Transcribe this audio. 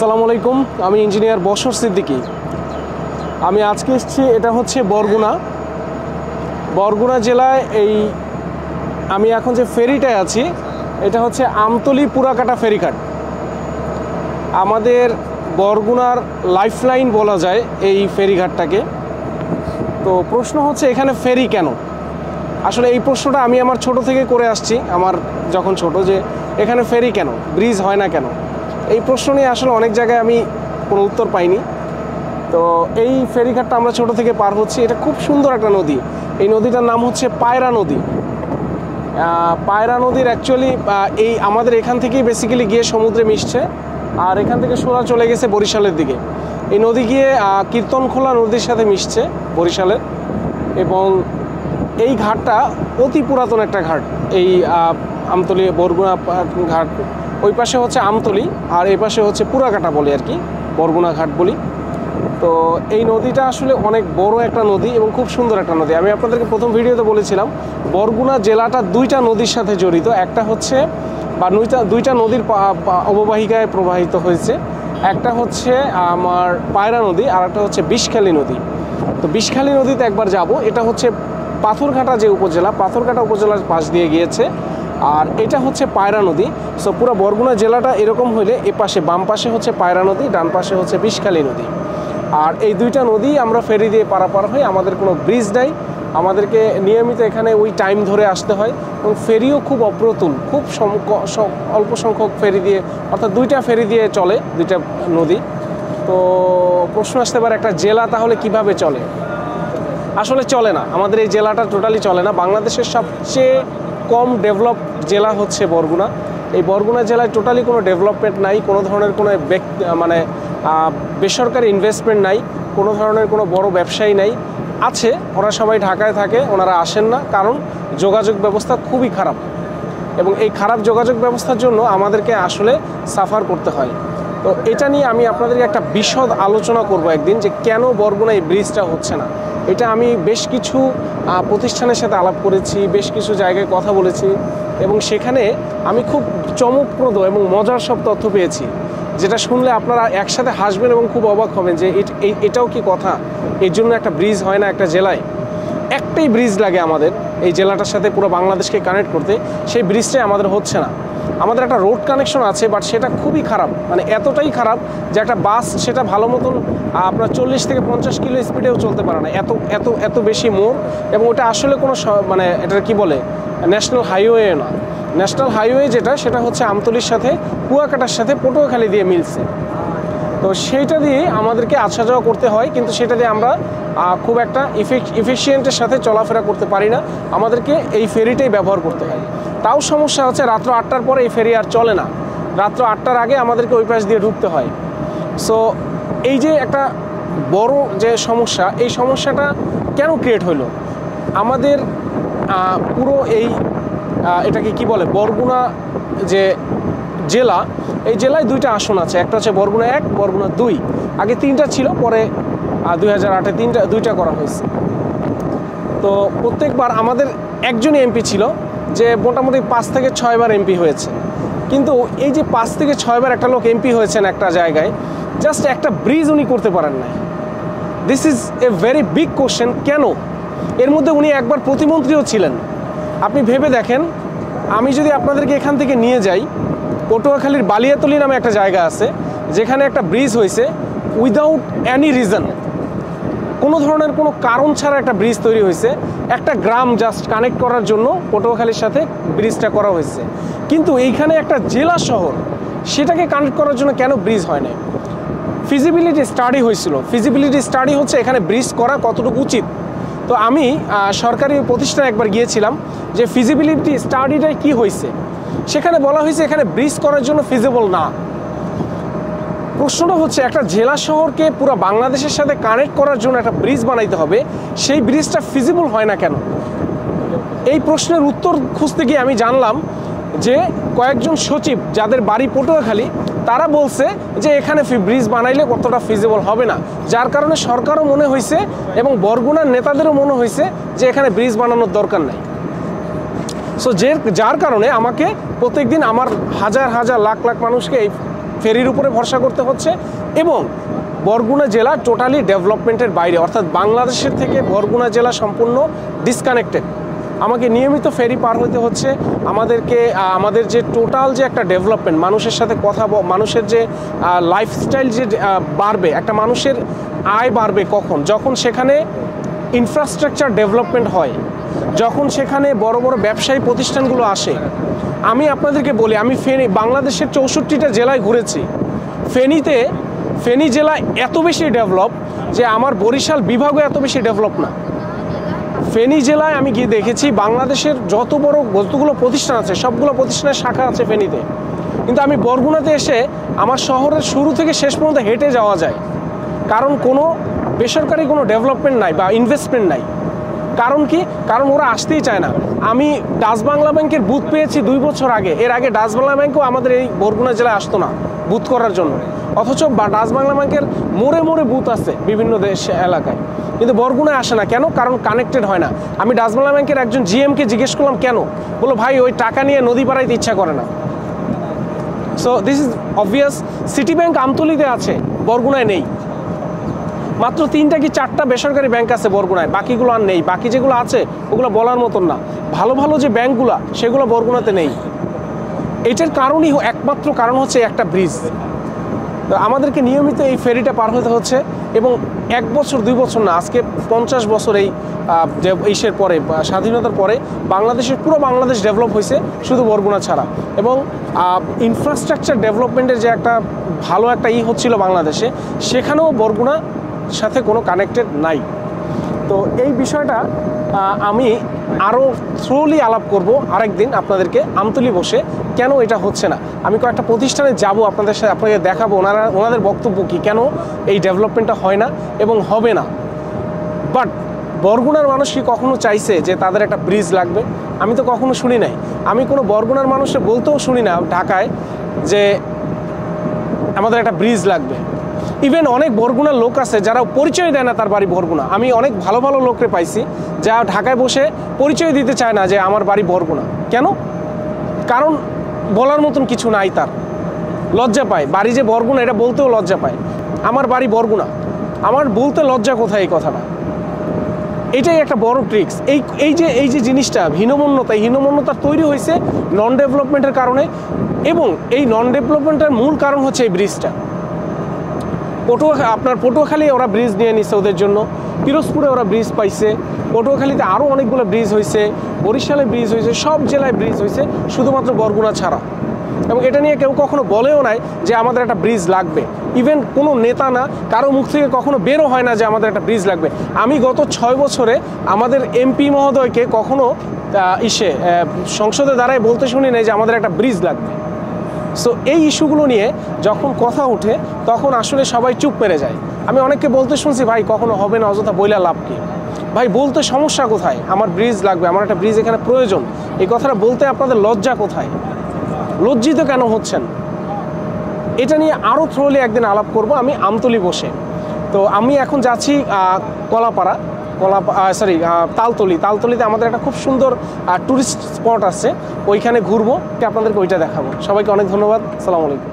আসসালামু আলাইকুম, আমি ইঞ্জিনিয়ার বশর সিদ্দিকী। আমি আজকে এসেছি, এটা হচ্ছে বরগুনা জেলায়। আমি এখন যে ফেরিটায় আছি এটা হচ্ছে আমতলী পুরাকাটা ফেরিঘাট। আমাদের বরগুনার লাইফলাইন বলা যায় এই ফেরিঘাটটাকে। তো প্রশ্ন হচ্ছে এখানে ফেরি কেন? আসলে এই প্রশ্নটা আমি আমার ছোট থেকে করে আসছি, আমার যখন ছোট, যে এখানে ফেরি কেন, ব্রিজ হয় না কেন। এই প্রশ্ন নিয়ে আসলে অনেক জায়গায় আমি কোনো উত্তর পাইনি। তো এই ফেরিঘাটটা আমরা ছোট থেকে পার হচ্ছি। এটা খুব সুন্দর একটা নদী। এই নদীটার নাম হচ্ছে পায়রা নদী। পায়রা নদীর অ্যাকচুয়ালি এই আমাদের এখান থেকেই বেসিক্যালি গিয়ে সমুদ্রে মিশছে, আর এখান থেকে সোজা চলে গেছে বরিশালের দিকে। এই নদী গিয়ে কীর্তনখোলা নদীর সাথে মিশছে বরিশালের। এবং এই ঘাটটা অতি পুরাতন একটা ঘাট। এই আমতলী বরগুনা ঘাট, ওই পাশে হচ্ছে আমতলী আর এই পাশে হচ্ছে পুরাকাটা বলি আর কি, বরগুনা ঘাট বলি। তো এই নদীটা আসলে অনেক বড় একটা নদী এবং খুব সুন্দর একটা নদী। আমি আপনাদেরকে প্রথম ভিডিওতে বলেছিলাম বরগুনা জেলাটা দুইটা নদীর সাথে জড়িত। একটা হচ্ছে দুইটা নদীর অববাহিকায় প্রবাহিত হয়েছে। একটা হচ্ছে আমার পায়রা নদী আর একটা হচ্ছে বিষখালী নদী। তো বিষখালী নদীতে একবার যাব। এটা হচ্ছে পাথরঘাটা যে উপজেলা, পাথরঘাটা উপজেলার পাশ দিয়ে গিয়েছে। আর এটা হচ্ছে পায়রা নদী। সো পুরো বরগুনা জেলাটা এরকম হইলে এ পাশে বাম পাশে হচ্ছে পায়রা নদী, ডান পাশে হচ্ছে বিষখালী নদী। আর এই দুইটা নদী আমরা ফেরি দিয়ে পারাপার হই। আমাদের কোনো ব্রিজ নাই, আমাদেরকে নিয়মিত এখানে ওই টাইম ধরে আসতে হয়। এবং ফেরিও খুব অপ্রতুল, খুব অল্প সংখ্যক ফেরি দিয়ে, অর্থাৎ দুইটা ফেরি দিয়ে চলে দুইটা নদী। তো প্রশ্ন আসতে পারে একটা জেলা তাহলে কিভাবে চলে? আসলে চলে না, আমাদের এই জেলাটা টোটালি চলে না। বাংলাদেশের সবচেয়ে কম ডেভেলপ জেলা হচ্ছে বরগুনা। এই বরগুনা জেলায় টোটালি কোনো ডেভেলপমেন্ট নাই, কোনো ধরনের কোনো বেসরকারি ইনভেস্টমেন্ট নাই, কোনো ধরনের কোনো বড় ব্যবসায়ী নাই। আছে, ওরা সবাই ঢাকায় থাকে, ওনারা আসেন না, কারণ যোগাযোগ ব্যবস্থা খুবই খারাপ। এবং এই খারাপ যোগাযোগ ব্যবস্থার জন্য আমাদেরকে আসলে সাফার করতে হয়। তো এটা নিয়ে আমি আপনাদেরকে একটা বিশদ আলোচনা করব একদিন, যে কেন বরগুনা এই ব্রিজটা হচ্ছে না। এটা আমি বেশ কিছু প্রতিষ্ঠানের সাথে আলাপ করেছি, বেশ কিছু জায়গায় কথা বলেছি, এবং সেখানে আমি খুব চমকপ্রদ এবং মজার সব তথ্য পেয়েছি, যেটা শুনলে আপনারা একসাথে হাসবেন এবং খুব অবাক হবেন যে এটাও কি কথা। এর জন্য একটা ব্রিজ হয় না একটা জেলায়? একটাই ব্রিজ লাগে আমাদের এই জেলাটার সাথে পুরো বাংলাদেশকে কানেক্ট করতে, সেই ব্রিজটাই আমাদের হচ্ছে না। আমাদের একটা রোড কানেকশন আছে, বাট সেটা খুবই খারাপ, মানে এতটাই খারাপ যে একটা বাস সেটা ভালো মতন আপনার 40 থেকে 50 কিলো স্পিডেও চলতে পারে না, এত এত এত বেশি মোড়। এবং ওটা আসলে কোনো মানে এটা কি বলে, ন্যাশনাল হাইওয়ে না। ন্যাশনাল হাইওয়ে যেটা, সেটা হচ্ছে আমতলীর সাথে কুয়াকাটার সাথে পটুয়াখালী দিয়ে মিলছে। তো সেইটা দিয়ে আমাদেরকে আসা যাওয়া করতে হয়, কিন্তু সেটা দিয়ে আমরা খুব একটা ইফিশিয়েন্টের সাথে চলাফেরা করতে পারি না। আমাদেরকে এই ফেরিটাই ব্যবহার করতে হয়। তাও সমস্যা হচ্ছে রাত্র 8টার পরে এই ফেরি আর চলে না, রাত্র 8টার আগে আমাদেরকে ওই পাশ দিয়ে ঢুকতে হয়। সো এই যে একটা বড় যে সমস্যা, এই সমস্যাটা কেন ক্রিয়েট হইলো? আমাদের পুরো এটাকে কি বলে, বরগুনা যে জেলা, এই জেলায় দুইটা আসন আছে। একটা হচ্ছে বরগুনা 1, বরগুনা 2। আগে 3টা ছিল, পরে 2008-এ দুইটা করা হয়েছে। তো প্রত্যেকবার আমাদের একজনই এমপি ছিল, যে মোটামুটি 5 থেকে 6 বার এমপি হয়েছে। কিন্তু এই যে 5 থেকে 6 বার একটা লোক এমপি হয়েছেন একটা জায়গায়, জাস্ট একটা ব্রিজ উনি করতে পারেন নাই। This is a very big question. কেন? এর মধ্যে উনি একবার প্রতিমন্ত্রীও ছিলেন। আপনি ভেবে দেখেন, আমি যদি আপনাদেরকে এখান থেকে নিয়ে যাই, পটুয়াখালীর বালিয়াতলী নামে একটা জায়গা আছে, যেখানে একটা ব্রিজ হয়েছে উইদাউট এনি রিজন, কোনো ধরনের কোনো কারণ ছাড়া একটা ব্রিজ তৈরি হয়েছে। একটা গ্রাম জাস্ট কানেক্ট করার জন্য পটুয়াখালীর সাথে ব্রিজটা করা হয়েছে। কিন্তু এইখানে একটা জেলা শহর, সেটাকে কানেক্ট করার জন্য কেন ব্রিজ হয় না? ফিজিবিলিটি স্টাডি হয়েছিল। ফিজিবিলিটি স্টাডি হচ্ছে এখানে ব্রিজ করা কতটুকু উচিত। তো আমি সরকারি প্রতিষ্ঠানে একবার গিয়েছিলাম, যে ফিজিবিলিটি স্টাডিটাই কি হয়েছে। সেখানে বলা হয়েছে এখানে ব্রিজ করার জন্য ফিজিবল না। প্রশ্নটা হচ্ছে একটা জেলা শহরকে পুরো বাংলাদেশের সাথে কানেক্ট করার জন্য একটা ব্রিজ বানাইতে হবে, সেই ব্রিজটা ফিজিবল হয় না কেন? এই প্রশ্নের উত্তর খুঁজতে গিয়ে আমি জানলাম যে কয়েকজন সচিব যাদের বাড়ি পটুয়াখালী, তারা বলছে যে এখানে ব্রিজ বানাইলে কতটা ফিজিবল হবে না, যার কারণে সরকারও মনে হয়েছে এবং বরগুনার নেতাদেরও মনে হয়েছে যে এখানে ব্রিজ বানানোর দরকার নাই। সো যার কারণে আমাকে প্রত্যেকদিন আমার হাজার হাজার লাখ লাখ মানুষকে এই ফেরির উপরে ভরসা করতে হচ্ছে এবং বরগুনা জেলা টোটালি ডেভেলপমেন্টের বাইরে, অর্থাৎ বাংলাদেশের থেকে বরগুনা জেলা সম্পূর্ণ ডিসকানেক্টেড। আমাকে নিয়মিত ফেরি পার হতে হচ্ছে। আমাদেরকে আমাদের যে টোটাল যে একটা ডেভেলপমেন্ট, মানুষের সাথে কথা, মানুষের যে লাইফস্টাইল যে বাড়বে, একটা মানুষের আয় বাড়বে কখন? যখন সেখানে ইনফ্রাস্ট্রাকচার ডেভেলপমেন্ট হয়, যখন সেখানে বড় বড় ব্যবসায়ী প্রতিষ্ঠানগুলো আসে। আমি আপনাদেরকে বলি, আমি বাংলাদেশের 64টা জেলায় ঘুরেছি। ফেনী জেলা এত বেশি ডেভেলপ যে আমার বরিশাল বিভাগও এত বেশি ডেভেলপ না। ফেনী জেলায় আমি গিয়ে দেখেছি বাংলাদেশের যতগুলো প্রতিষ্ঠান আছে সবগুলো প্রতিষ্ঠানের শাখা আছে ফেনীতে, কিন্তু আমি বরগুনাতে এসে আমার শহরের শুরু থেকে শেষ পর্যন্ত হেঁটে যাওয়া যায়, কারণ কোনো বেসরকারি কোনো ডেভেলপমেন্ট নাই বা ইনভেস্টমেন্ট নাই। কারণ কি? কারণ ওরা আসতেই চায় না। আমি ডাচ বাংলা ব্যাংকের বুথ পেয়েছি 2 বছর আগে। এর আগে ডাচ বাংলা ব্যাংকও আমাদের এই বরগুনা জেলায় আসতো না বুথ করার জন্য, অথচ ডাচ বাংলা ব্যাংকের মোড়ে মোড়ে বুথ আছে বিভিন্ন দেশ এলাকায়, কিন্তু বরগুনায় আসে না। কেন? কারণ কানেক্টেড হয় না। আমি ডাচ বাংলা ব্যাংকের একজন জিএমকে জিজ্ঞেস করলাম কেন, বললো ভাই ওই টাকা নিয়ে নদী পাড়াইতে ইচ্ছা করে না। So this is obvious. City Bank আমতলীতে আছে, বরগুনায় নেই। মাত্র 3টা কি 4টা বেসরকারি ব্যাংক আছে বরগুনায়, বাকিগুলো আর নেই। বাকি যেগুলো আছে ওগুলো বলার মতন না। ভালো ভালো যে ব্যাংকগুলো সেগুলো বরগুনাতে নেই। এটার কারণই একমাত্র কারণ হচ্ছে একটা ব্রিজ। তো আমাদেরকে নিয়মিত এই ফেরিটা পার হতে হচ্ছে এবং 1 বছর 2 বছর না, আজকে 50 বছর এই ইসের পরে, স্বাধীনতার পরে পুরো বাংলাদেশ ডেভেলপ হয়েছে শুধু বরগুনা ছাড়া। এবং ইনফ্রাস্ট্রাকচার ডেভেলপমেন্টের যে একটা ভালো একটা হচ্ছিল বাংলাদেশে, সেখানেও বরগুনা সাথে কোনো কানেক্টেড নাই। তো এই বিষয়টা আমি আরও থ্রোলি আলাপ করব আরেকদিন আপনাদেরকে আমতলী বসে, কেন এটা হচ্ছে না। আমি কয়েকটা প্রতিষ্ঠানে যাব, আপনাকে দেখাবো ওনাদের বক্তব্য কী, কেন এই ডেভেলপমেন্টটা হয় না এবং হবে না। বাট বরগুনার মানুষ কি কখনো চাইছে যে তাদের একটা ব্রিজ লাগবে? আমি তো কখনো শুনি নাই। আমি কোনো বরগুনার মানুষের বলতেও শুনি না ঢাকায় যে আমাদের একটা ব্রিজ লাগবে। ইভেন অনেক বরগুনার লোক আছে যারা পরিচয় দেয় না তার বাড়ি বরগুনা। আমি অনেক ভালো ভালো লোককে পাইছি যা ঢাকায় বসে পরিচয় দিতে চায় না যে আমার বাড়ি বরগুনা। কেন? কারণ বলার মতন কিছু নাই, তার লজ্জা পায়। বাড়ি যে বরগুনা এটা বলতেও লজ্জা পায়। আমার বাড়ি বরগুনা, আমার বলতে লজ্জা কোথায় এই কথাটা? এটাই একটা বড় ট্রিক্স। এই যে জিনিসটা হীনমন্যতা তৈরি হয়েছে নন ডেভেলপমেন্টের কারণে, এবং এই নন ডেভেলপমেন্টের মূল কারণ হচ্ছে এই ব্রিজটা। পটুয়াখালী ওরা ব্রিজ নিয়ে নিচ্ছে ওদের জন্য, পিরোজপুরে ওরা ব্রিজ পাইছে, পটুয়াখালীতে আরও অনেকগুলো ব্রিজ হয়েছে, বরিশালে ব্রিজ হয়েছে, সব জেলায় ব্রিজ হয়েছে, শুধুমাত্র বরগুনা ছাড়া। এবং এটা নিয়ে কেউ কখনো বলেও নাই যে আমাদের একটা ব্রিজ লাগবে। ইভেন কোনো নেতা না, কারো মুখ থেকে কখনো বেরো হয় না যে আমাদের একটা ব্রিজ লাগবে। আমি গত 6 বছরে আমাদের এমপি মহোদয়কে কখনো সংসদে দাঁড়ায় বলতে শুনি নাই যে আমাদের একটা ব্রিজ লাগবে। সো এই ইস্যুগুলো নিয়ে যখন কথা ওঠে তখন আসলে সবাই চুপ মেরে যায়। আমি অনেককে বলতে শুনছি, ভাই কখনো হবে না, অযথা বইলা লাভ কি? ভাই বলতে সমস্যা কোথায়? আমার ব্রিজ লাগবে, আমার একটা ব্রিজ এখানে প্রয়োজন, এই কথাটা বলতে আপনাদের লজ্জা কোথায়? লজ্জিত কেন হচ্ছেন? এটা নিয়ে আরও থ্রোলি একদিন আলাপ করব আমি আমতলী বসে। তো আমি এখন যাচ্ছি তালতলীতে আমাদের একটা খুব সুন্দর ট্যুরিস্ট স্পট আছে, ওইখানে ঘুরবো, আপনাদেরকে ওইটা দেখাবো। সবাইকে অনেক ধন্যবাদ। আসসালামু আলাইকুম।